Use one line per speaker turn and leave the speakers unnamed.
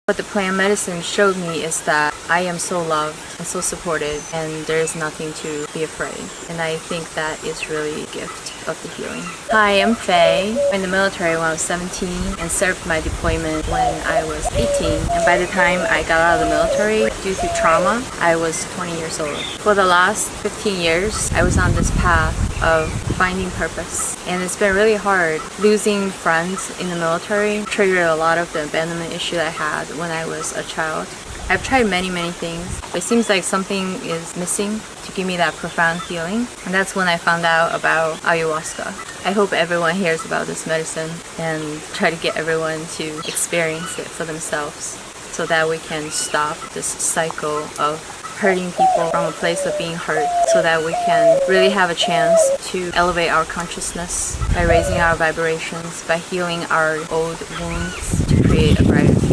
What the plant medicine showed me is that I am so loved and so supported, and there is nothing to be afraid. And I think that is really a gift of the healing. Hi, I'm Faye. I'm in the military when I was 17 and served my deployment when I was 18. And by the time I got out of the military, due to trauma, I was 20 years old. For the last 15 years, I was on this path of finding purpose. And it's been really hard. Losing friends in the military triggered a lot of the abandonment issue that I had when I was a child. I've tried many things, but it seems like something is missing to give me that profound healing. And that's when I found out about ayahuasca. I hope everyone hears about this medicine and try to get everyone to experience it for themselves so that we can stop this cycle of hurting people from a place of being hurt, so that we can really have a chance to elevate our consciousness by raising our vibrations, by healing our old wounds to create a brighter future.